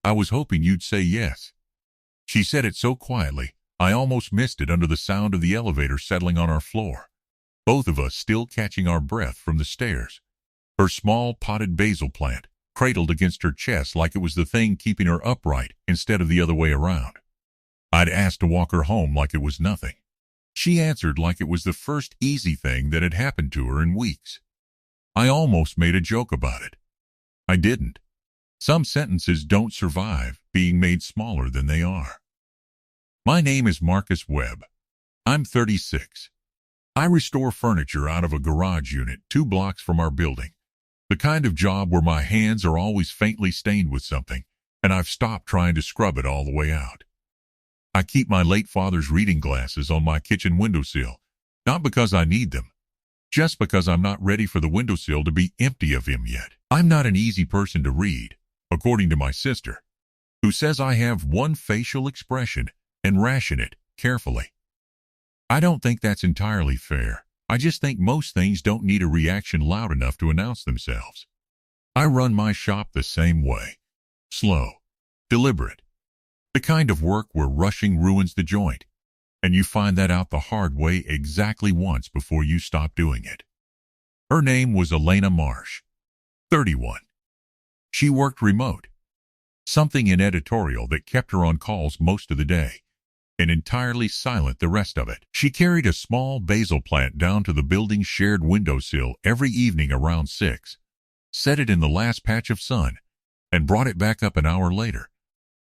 I was hoping you'd say yes." She said it so quietly, I almost missed it under the sound of the elevator settling on our floor, both of us still catching our breath from the stairs. Her small potted basil plant cradled against her chest like it was the thing keeping her upright instead of the other way around. I'd asked to walk her home like it was nothing. She answered like it was the first easy thing that had happened to her in weeks. I almost made a joke about it. I didn't. Some sentences don't survive being made smaller than they are. My name is Marcus Webb. I'm 36. I restore furniture out of a garage unit 2 blocks from our building, the kind of job where my hands are always faintly stained with something, and I've stopped trying to scrub it all the way out. I keep my late father's reading glasses on my kitchen windowsill, not because I need them, just because I'm not ready for the windowsill to be empty of him yet. I'm not an easy person to read, according to my sister, who says I have one facial expression and ration it carefully. I don't think that's entirely fair. I just think most things don't need a reaction loud enough to announce themselves. I run my shop the same way. Slow, deliberate. The kind of work where rushing ruins the joint, and you find that out the hard way exactly once before you stop doing it. Her name was Elena Marsh, 31. She worked remote, something in editorial that kept her on calls most of the day, and entirely silent the rest of it. She carried a small basil plant down to the building's shared windowsill every evening around 6, set it in the last patch of sun, and brought it back up an hour later.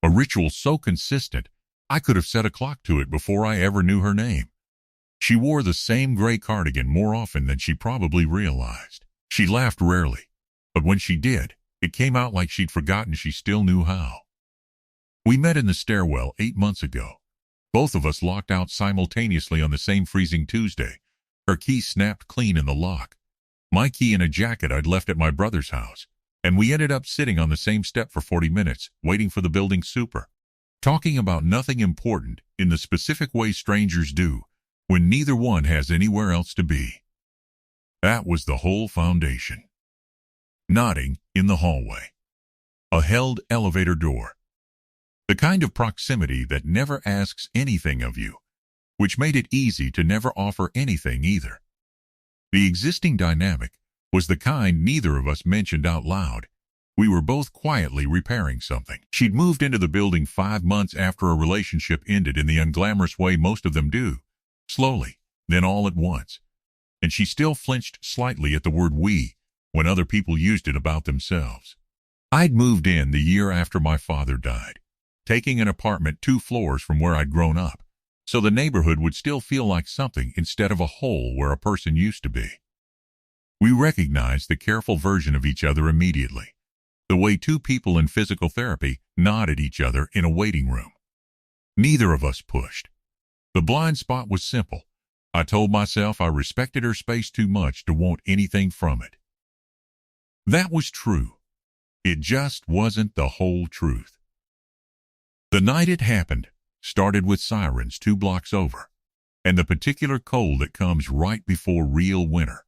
A ritual so consistent, I could have set a clock to it before I ever knew her name. She wore the same gray cardigan more often than she probably realized. She laughed rarely, but when she did, it came out like she'd forgotten she still knew how. We met in the stairwell 8 months ago. Both of us locked out simultaneously on the same freezing Tuesday. Her key snapped clean in the lock. My key in a jacket I'd left at my brother's house, and we ended up sitting on the same step for 40 minutes, waiting for the building super, talking about nothing important in the specific way strangers do when neither one has anywhere else to be. That was the whole foundation. Nodding in the hallway. A held elevator door. The kind of proximity that never asks anything of you, which made it easy to never offer anything either. The existing dynamic was the kind neither of us mentioned out loud. We were both quietly repairing something. She'd moved into the building 5 months after a relationship ended in the unglamorous way most of them do, slowly, then all at once. And she still flinched slightly at the word we when other people used it about themselves. I'd moved in the year after my father died, taking an apartment 2 floors from where I'd grown up, so the neighborhood would still feel like something instead of a hole where a person used to be. We recognized the careful version of each other immediately, the way 2 people in physical therapy nod at each other in a waiting room. Neither of us pushed. The blind spot was simple. I told myself I respected her space too much to want anything from it. That was true. It just wasn't the whole truth. The night it happened started with sirens 2 blocks over, and the particular cold that comes right before real winter.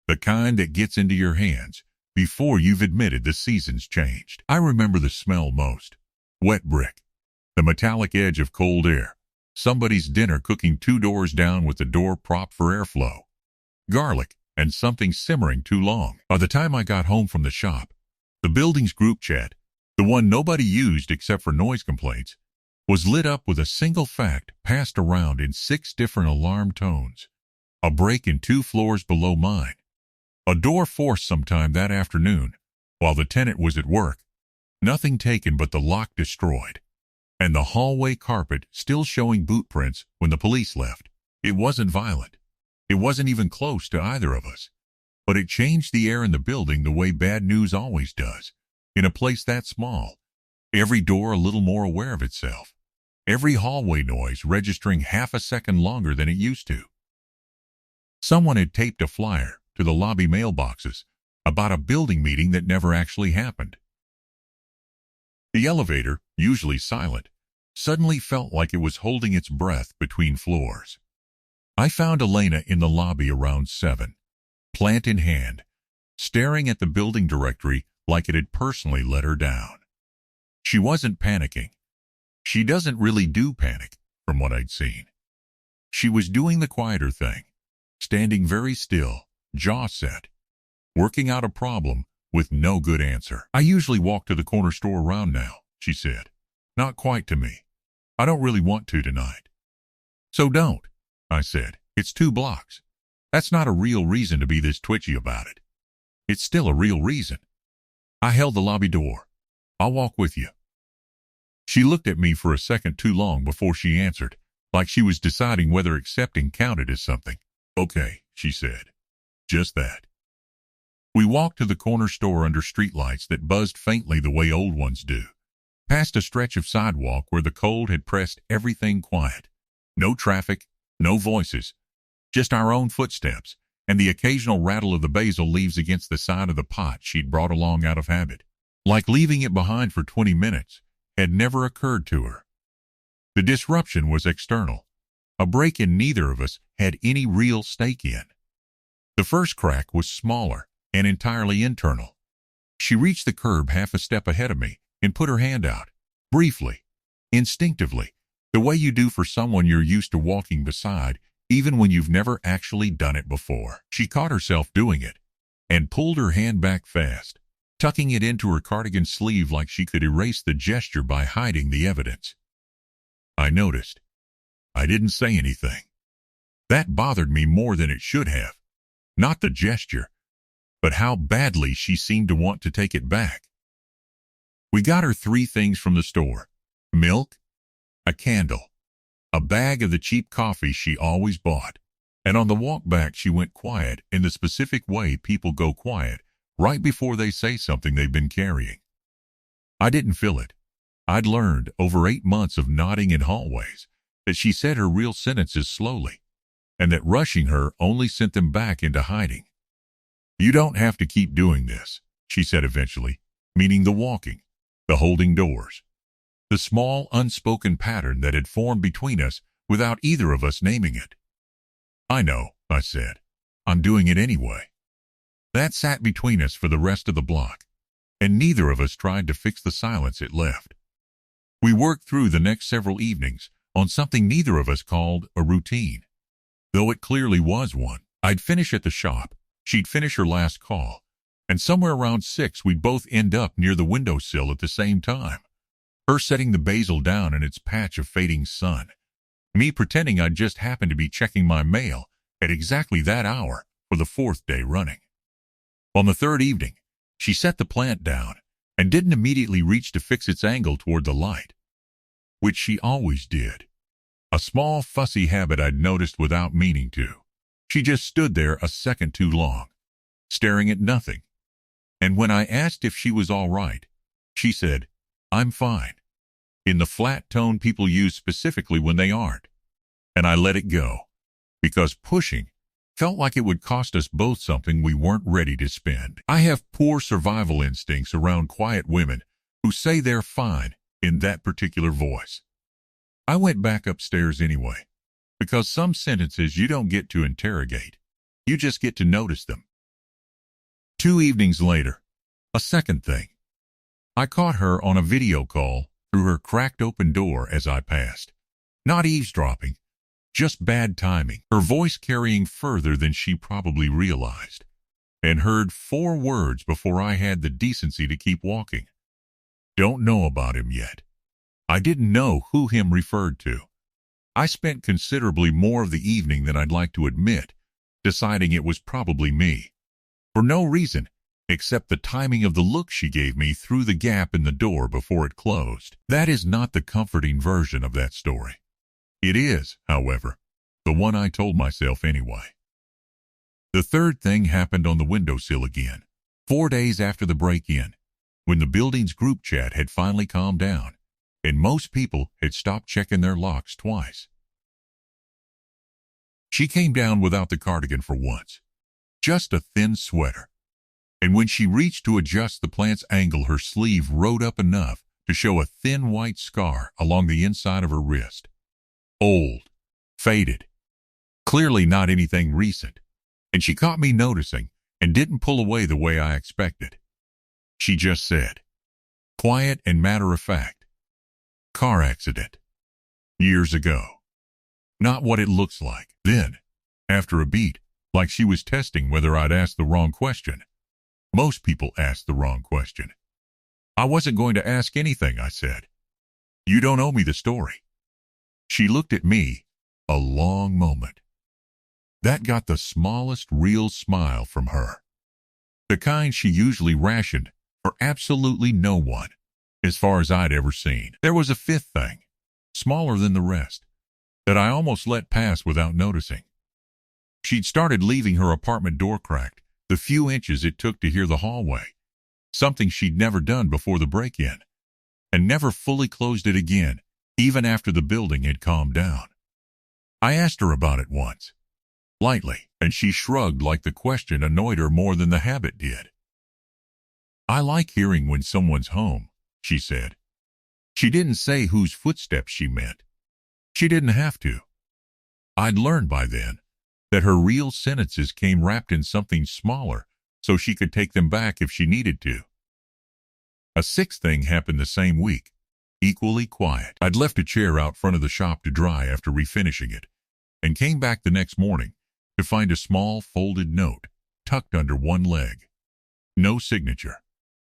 The kind that gets into your hands before you've admitted the season's changed. I remember the smell most. Wet brick. The metallic edge of cold air. Somebody's dinner cooking 2 doors down with the door propped for airflow. Garlic and something simmering too long. By the time I got home from the shop, the building's group chat, the one nobody used except for noise complaints, was lit up with a single fact passed around in 6 different alarm tones. A break in 2 floors below mine. A door forced sometime that afternoon, while the tenant was at work. Nothing taken but the lock destroyed, and the hallway carpet still showing boot prints when the police left. It wasn't violent. It wasn't even close to either of us. But it changed the air in the building the way bad news always does. In a place that small, every door a little more aware of itself. Every hallway noise registering half a second longer than it used to. Someone had taped a flyer to the lobby mailboxes about a building meeting that never actually happened. The elevator, usually silent, suddenly felt like it was holding its breath between floors. I found Elena in the lobby around 7, plant in hand, staring at the building directory like it had personally let her down. She wasn't panicking. She doesn't really do panic, from what I'd seen. She was doing the quieter thing, standing very still, jaw set, working out a problem with no good answer. I usually walk to the corner store around now, she said. Not quite to me. I don't really want to tonight. So don't, I said. It's 2 blocks. That's not a real reason to be this twitchy about it. It's still a real reason. I held the lobby door. I'll walk with you. She looked at me for a second too long before she answered, like she was deciding whether accepting counted as something. Okay, she said. Just that. We walked to the corner store under streetlights that buzzed faintly the way old ones do, past a stretch of sidewalk where the cold had pressed everything quiet. No traffic, no voices, just our own footsteps and the occasional rattle of the basil leaves against the side of the pot she'd brought along out of habit. Like leaving it behind for 20 minutes had never occurred to her. The disruption was external, a break-in neither of us had any real stake in. The first crack was smaller and entirely internal. She reached the curb half a step ahead of me and put her hand out, briefly, instinctively, the way you do for someone you're used to walking beside, even when you've never actually done it before. She caught herself doing it and pulled her hand back fast, tucking it into her cardigan sleeve like she could erase the gesture by hiding the evidence. I noticed. I didn't say anything. That bothered me more than it should have. Not the gesture, but how badly she seemed to want to take it back. We got her 3 things from the store: milk, a candle, a bag of the cheap coffee she always bought, and on the walk back she went quiet in the specific way people go quiet right before they say something they've been carrying. I didn't feel it. I'd learned over 8 months of nodding in hallways that she said her real sentences slowly, and that rushing her only sent them back into hiding. You don't have to keep doing this, she said eventually, meaning the walking, the holding doors, the small unspoken pattern that had formed between us without either of us naming it. I know, I said. I'm doing it anyway. That sat between us for the rest of the block, and neither of us tried to fix the silence it left. We worked through the next several evenings on something neither of us called a routine, though it clearly was one. I'd finish at the shop, she'd finish her last call, and somewhere around 6 we'd both end up near the windowsill at the same time. Her setting the basil down in its patch of fading sun, me pretending I'd just happened to be checking my mail at exactly that hour for the 4th day running. On the 3rd evening, she set the plant down and didn't immediately reach to fix its angle toward the light, which she always did. A small, fussy habit I'd noticed without meaning to. She just stood there a second too long, staring at nothing. And when I asked if she was all right, she said, "I'm fine," in the flat tone people use specifically when they aren't. And I let it go, because pushing felt like it would cost us both something we weren't ready to spend. I have poor survival instincts around quiet women who say they're fine in that particular voice. I went back upstairs anyway, because some sentences you don't get to interrogate. You just get to notice them. 2 evenings later, a second thing. I caught her on a video call through her cracked open door as I passed. Not eavesdropping, just bad timing, her voice carrying further than she probably realized, and heard 4 words before I had the decency to keep walking. Don't know about him yet. I didn't know who him referred to. I spent considerably more of the evening than I'd like to admit, deciding it was probably me, for no reason except the timing of the look she gave me through the gap in the door before it closed. That is not the comforting version of that story. It is, however, the one I told myself anyway. The 3rd thing happened on the windowsill again, 4 days after the break-in, when the building's group chat had finally calmed down, and most people had stopped checking their locks twice. She came down without the cardigan for once, just a thin sweater, and when she reached to adjust the plant's angle, her sleeve rode up enough to show a thin white scar along the inside of her wrist. Old, faded, clearly not anything recent, and she caught me noticing and didn't pull away the way I expected. She just said, Quiet and matter-of-fact. Car accident. Years ago. Not what it looks like. Then, after a beat, like she was testing whether I'd asked the wrong question. Most people ask the wrong question. I wasn't going to ask anything, I said. You don't owe me the story. She looked at me a long moment. That got the smallest real smile from her. The kind she usually rationed for absolutely no one, as far as I'd ever seen. There was a fifth thing, smaller than the rest, that I almost let pass without noticing. She'd started leaving her apartment door cracked the few inches it took to hear the hallway, something she'd never done before the break-in, and never fully closed it again, even after the building had calmed down. I asked her about it once, lightly, and she shrugged like the question annoyed her more than the habit did. I like hearing when someone's home, she said. She didn't say whose footsteps she meant. She didn't have to. I'd learned by then that her real sentences came wrapped in something smaller so she could take them back if she needed to. A sixth thing happened the same week, equally quiet. I'd left a chair out front of the shop to dry after refinishing it, and came back the next morning to find a small folded note tucked under one leg. No signature,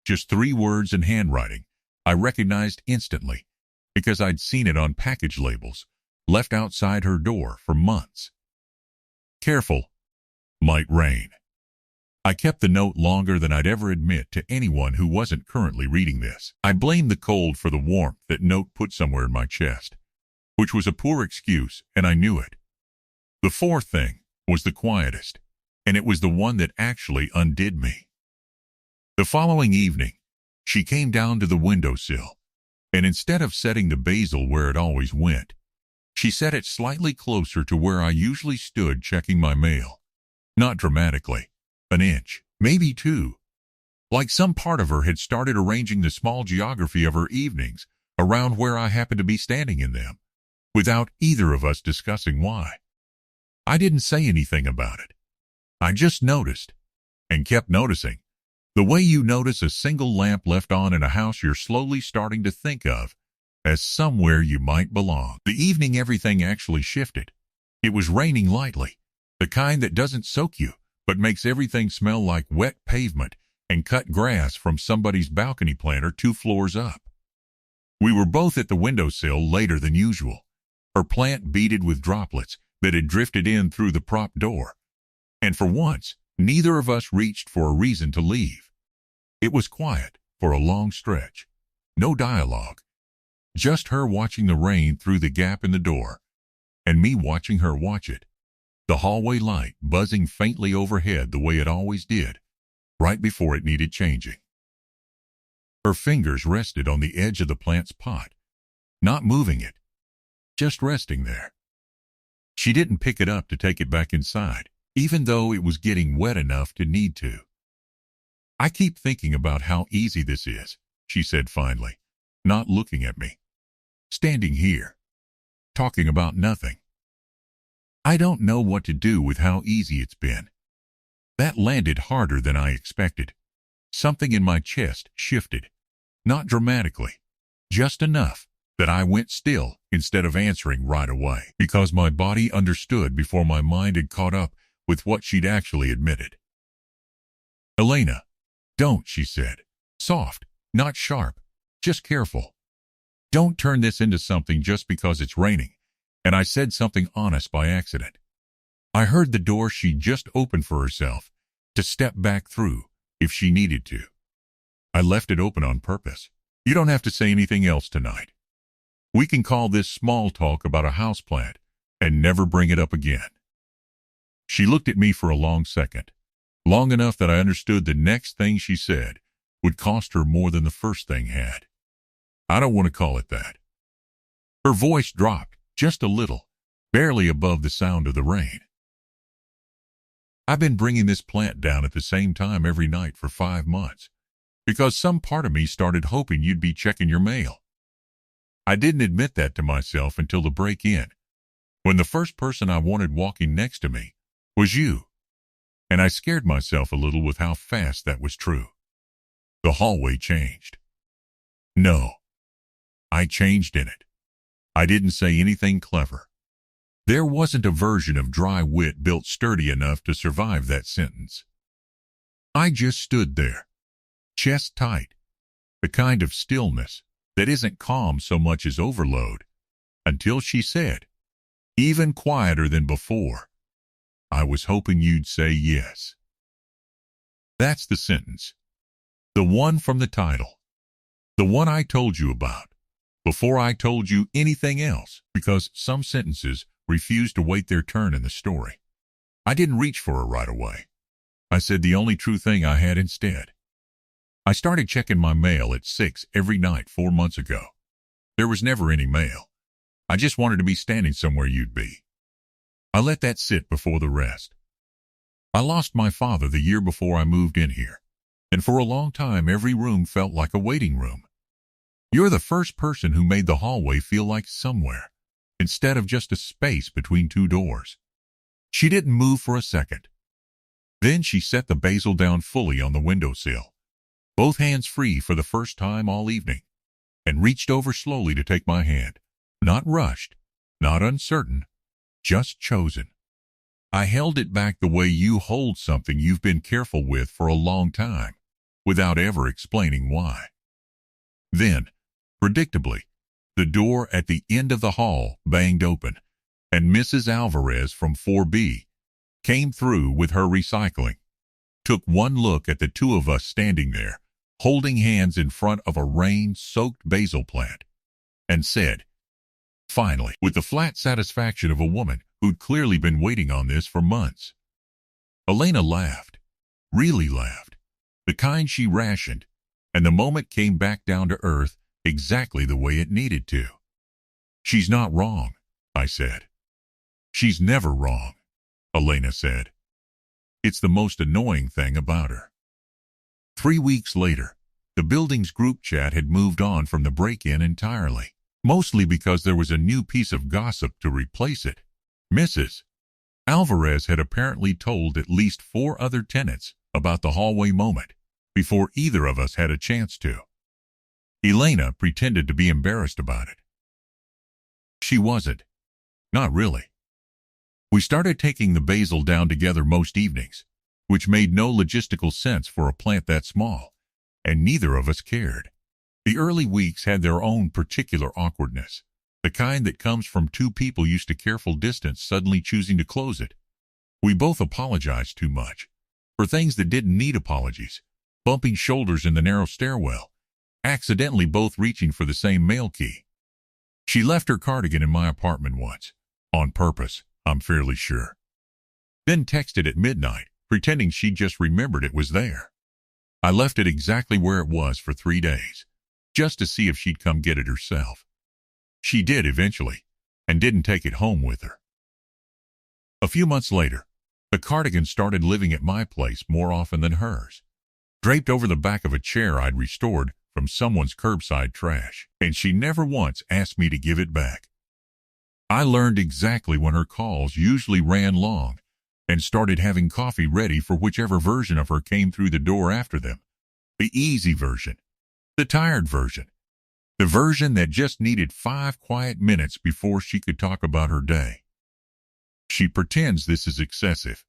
just 3 words in handwriting I recognized instantly because I'd seen it on package labels left outside her door for months. Careful, might rain. I kept the note longer than I'd ever admit to anyone who wasn't currently reading this. I blamed the cold for the warmth that note put somewhere in my chest, which was a poor excuse, and I knew it. The fourth thing was the quietest, and it was the one that actually undid me. The following evening, she came down to the windowsill, and instead of setting the basil where it always went, she set it slightly closer to where I usually stood checking my mail. Not dramatically, an inch, maybe 2. Like some part of her had started arranging the small geography of her evenings around where I happened to be standing in them, without either of us discussing why. I didn't say anything about it. I just noticed, and kept noticing, the way you notice a single lamp left on in a house you're slowly starting to think of as somewhere you might belong. The evening everything actually shifted. It was raining lightly, the kind that doesn't soak you, but makes everything smell like wet pavement and cut grass from somebody's balcony planter 2 floors up. We were both at the windowsill later than usual, her plant beaded with droplets that had drifted in through the prop door, and for once, neither of us reached for a reason to leave. It was quiet for a long stretch. No dialogue. Just her watching the rain through the gap in the door, and me watching her watch it. The hallway light buzzing faintly overhead the way it always did, right before it needed changing. Her fingers rested on the edge of the plant's pot, not moving it, just resting there. She didn't pick it up to take it back inside, even though it was getting wet enough to need to. I keep thinking about how easy this is, she said finally, not looking at me. Standing here, talking about nothing. I don't know what to do with how easy it's been. That landed harder than I expected. Something in my chest shifted, not dramatically, just enough that I went still instead of answering right away, because my body understood before my mind had caught up with what she'd actually admitted. Elena, don't, she said, soft, not sharp, just careful. Don't turn this into something just because it's raining. And I said something honest by accident. I heard the door she'd just opened for herself to step back through if she needed to. I left it open on purpose. You don't have to say anything else tonight. We can call this small talk about a houseplant and never bring it up again. She looked at me for a long second, long enough that I understood the next thing she said would cost her more than the first thing had. I don't want to call it that. Her voice dropped just a little, barely above the sound of the rain. I've been bringing this plant down at the same time every night for 5 months, because some part of me started hoping you'd be checking your mail. I didn't admit that to myself until the break-in, when the first person I wanted walking next to me was you, and I scared myself a little with how fast that was true. The hallway changed. No, I changed in it. I didn't say anything clever. There wasn't a version of dry wit built sturdy enough to survive that sentence. I just stood there, chest tight, the kind of stillness that isn't calm so much as overload, until she said, even quieter than before, "I was hoping you'd say yes." That's the sentence. The one from the title. The one I told you about before I told you anything else, because some sentences refuse to wait their turn in the story. I didn't reach for her right away. I said the only true thing I had instead. I started checking my mail at 6 every night 4 months ago. There was never any mail. I just wanted to be standing somewhere you'd be. I let that sit before the rest. I lost my father the year before I moved in here, and for a long time every room felt like a waiting room. You're the first person who made the hallway feel like somewhere, instead of just a space between two doors. She didn't move for a second. Then she set the basil down fully on the windowsill, both hands free for the first time all evening, and reached over slowly to take my hand. Not rushed, not uncertain, just chosen. I held it back the way you hold something you've been careful with for a long time, without ever explaining why. Then, predictably, the door at the end of the hall banged open, and Mrs. Alvarez from 4B came through with her recycling, took one look at the two of us standing there, holding hands in front of a rain-soaked basil plant, and said, finally, with the flat satisfaction of a woman who'd clearly been waiting on this for months. Elena laughed, really laughed, the kind she rationed, and the moment came back down to earth exactly the way it needed to. "She's not wrong," I said. "She's never wrong," Elena said. "It's the most annoying thing about her." 3 weeks later, the building's group chat had moved on from the break-in entirely, mostly because there was a new piece of gossip to replace it. Mrs. Alvarez had apparently told at least 4 other tenants about the hallway moment before either of us had a chance to. Elena pretended to be embarrassed about it. She wasn't. Not really. We started taking the basil down together most evenings, which made no logistical sense for a plant that small, and neither of us cared. The early weeks had their own particular awkwardness, the kind that comes from two people used to careful distance suddenly choosing to close it. We both apologized too much, for things that didn't need apologies, bumping shoulders in the narrow stairwell, accidentally both reaching for the same mail key. She left her cardigan in my apartment once, on purpose, I'm fairly sure. Then texted at midnight, pretending she just remembered it was there. I left it exactly where it was for 3 days, just to see if she'd come get it herself. She did eventually, and didn't take it home with her. A few months later, the cardigan started living at my place more often than hers, draped over the back of a chair I'd restored from someone's curbside trash, and she never once asked me to give it back. I learned exactly when her calls usually ran long, and started having coffee ready for whichever version of her came through the door after them. The easy version, the tired version, the version that just needed 5 quiet minutes before she could talk about her day. She pretends this is excessive.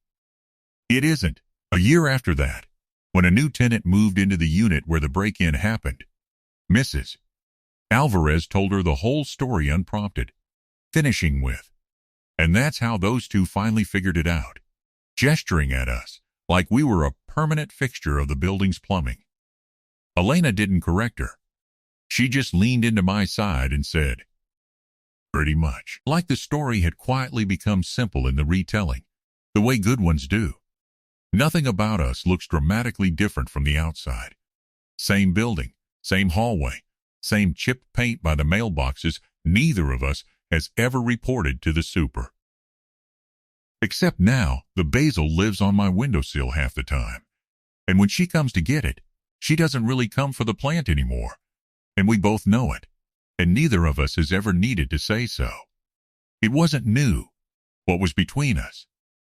It isn't. A year after that, when a new tenant moved into the unit where the break-in happened, Mrs. Alvarez told her the whole story unprompted, finishing with, "And that's how those two finally figured it out," gesturing at us like we were a permanent fixture of the building's plumbing. Elena didn't correct her. She just leaned into my side and said, "Pretty much." Like the story had quietly become simple in the retelling, the way good ones do. Nothing about us looks dramatically different from the outside. Same building, same hallway, same chipped paint by the mailboxes neither of us has ever reported to the super. Except now, the basil lives on my windowsill half the time, and when she comes to get it, she doesn't really come for the plant anymore, and we both know it, and neither of us has ever needed to say so. It wasn't new, what was between us.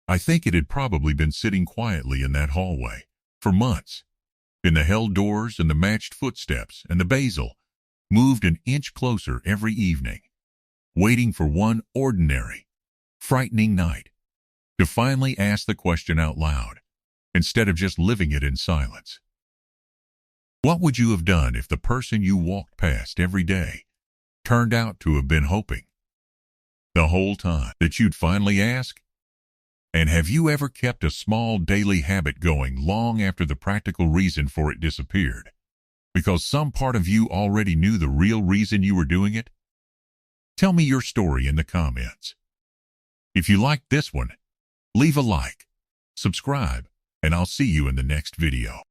I think it had probably been sitting quietly in that hallway for months, in the held doors and the matched footsteps and the basil moved an inch closer every evening, waiting for one ordinary, frightening night to finally ask the question out loud, instead of just living it in silence. What would you have done if the person you walked past every day turned out to have been hoping the whole time that you'd finally ask? And have you ever kept a small daily habit going long after the practical reason for it disappeared, because some part of you already knew the real reason you were doing it? Tell me your story in the comments. If you liked this one, leave a like, subscribe, and I'll see you in the next video.